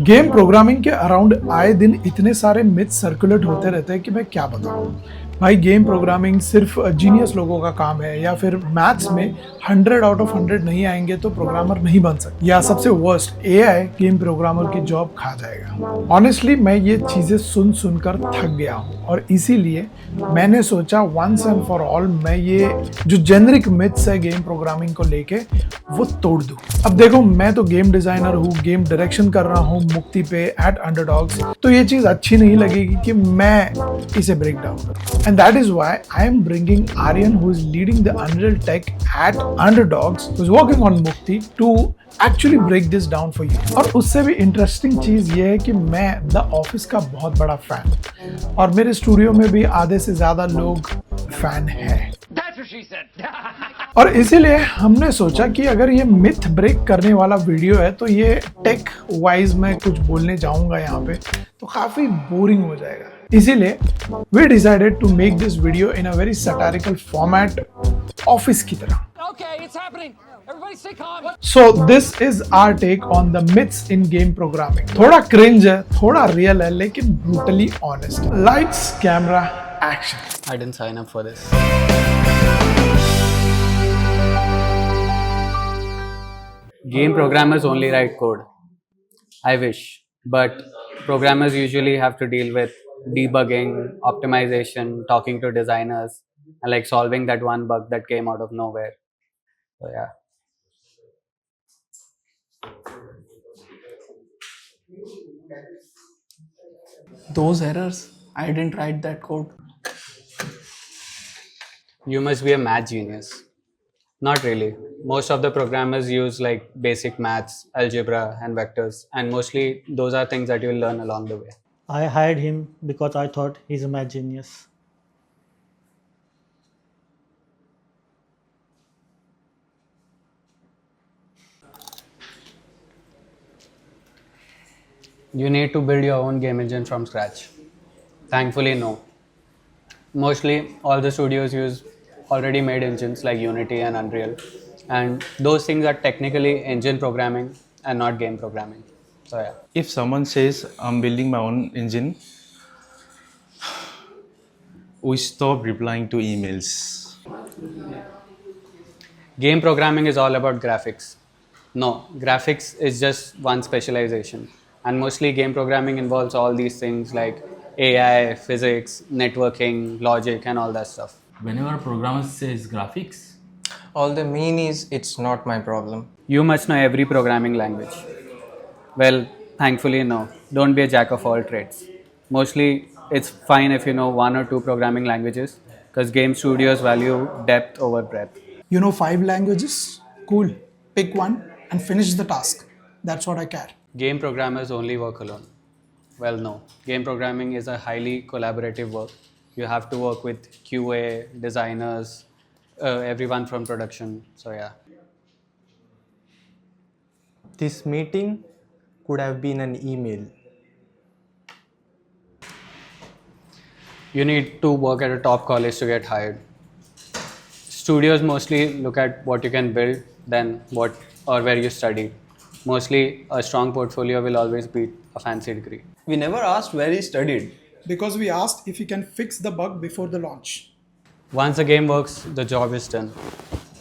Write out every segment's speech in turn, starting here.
Game programming के around आए दिन इतने सारे मिथ सर्कुलेट होते रहते हैं कि मैं क्या बताऊं। भाई गेम प्रोग्रामिंग सिर्फ जीनियस लोगों का काम है, या फिर मैथ्स में 100 आउट ऑफ 100 नहीं आएंगे तो प्रोग्रामर नहीं बन सकते, या सबसे वर्स्ट एआई गेम प्रोग्रामर की जॉब खा जाएगा। ऑनेस्टली मैं ये चीजें सुन सुनकर थक गया हूँ, और इसीलिए मैंने सोचा वंस एंड फॉर ऑल मैं ये जो जेनरिक मिथ्स है गेम प्रोग्रामिंग को लेके वो तोड़ दूं। अब देखो, मैं तो गेम डिजाइनर हूँ, गेम डायरेक्शन कर रहा हूँ मुक्ति पे एट अंडरडॉग्स, तो ये चीज अच्छी नहीं लगेगी कि मैं इसे ब्रेक डाउन करूँ। And that is why I am bringing Aryan, who is leading the Unreal tech at Underdogs, who is working on Mukti, to actually break this down for you. और उससे भी इंटरेस्टिंग चीज ये है कि मैं द ऑफिस का बहुत बड़ा फैन, और मेरे स्टूडियो में भी आधे से ज्यादा लोग फैन हैं। और इसीलिए हमने सोचा कि अगर ये मिथ ब्रेक करने वाला वीडियो है तो ये टेक वाइज मैं कुछ बोलने जाऊंगा यहाँ पे तो काफी बोरिंग हो जाएगा। इसीलिए we decided to make this video in a very satirical format, office की तरह। Okay, it's happening. Everybody stay calm. So this is our take on the myths in game programming. थोड़ा cringe है, थोड़ा real है, लेकिन brutally honest. Lights, camera, action. I didn't sign up for this. Game programmers only write code. I wish. But programmers usually have to deal with debugging, optimization, talking to designers, and like solving that one bug that came out of nowhere. So yeah. Those errors, I didn't write that code. You must be a math genius. Not really. Most of the programmers use like basic maths, algebra, and vectors, and mostly those are things that you'll learn along the way. I hired him because I thought he's a math genius. You need to build your own game engine from scratch. Thankfully, no. Mostly, all the studios use already made engines like Unity and Unreal, and those things are technically engine programming and not game programming. So yeah. If someone says I'm building my own engine, we stop replying to emails. Game programming is all about graphics. No, graphics is just one specialization. And mostly game programming involves all these things like AI, physics, networking, logic, and all that stuff. Whenever a programmer says graphics, all they mean is it's not my problem. You must know every programming language. Well, thankfully, no. Don't be a jack of all trades. Mostly, it's fine if you know one or two programming languages because game studios value depth over breadth. You know 5 languages? Cool. Pick one and finish the task. That's what I care. Game programmers only work alone. Well, no. Game programming is a highly collaborative work. You have to work with QA, designers, everyone from production. So, yeah. This meeting could have been an email. You need to work at a top college to get hired. Studios mostly look at what you can build than what or where you studied. Mostly, a strong portfolio will always beat a fancy degree. We never asked where he studied. Because we asked if he can fix the bug before the launch. Once the game works, the job is done.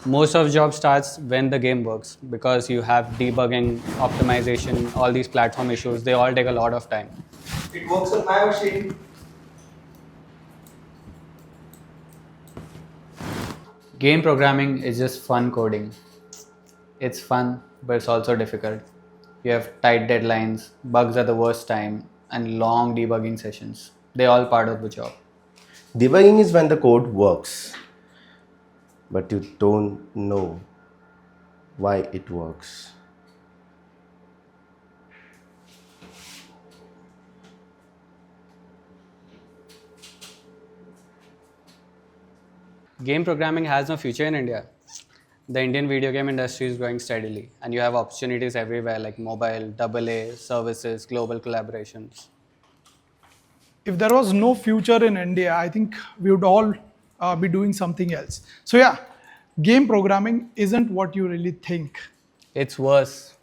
Most of the job starts when the game works because you have debugging, optimization, all these platform issues. They all take a lot of time. It works on my machine. Game programming is just fun coding. It's fun, but it's also difficult. You have tight deadlines, bugs at the worst time, and long debugging sessions. They're all part of the job. Debugging is when the code works, but you don't know why it works. Game programming has no future in India. The Indian video game industry is growing steadily, and you have opportunities everywhere like mobile, AA, services, global collaborations. If there was no future in India, I think we would all be doing something else. So yeah, game programming isn't what you really think. It's worse.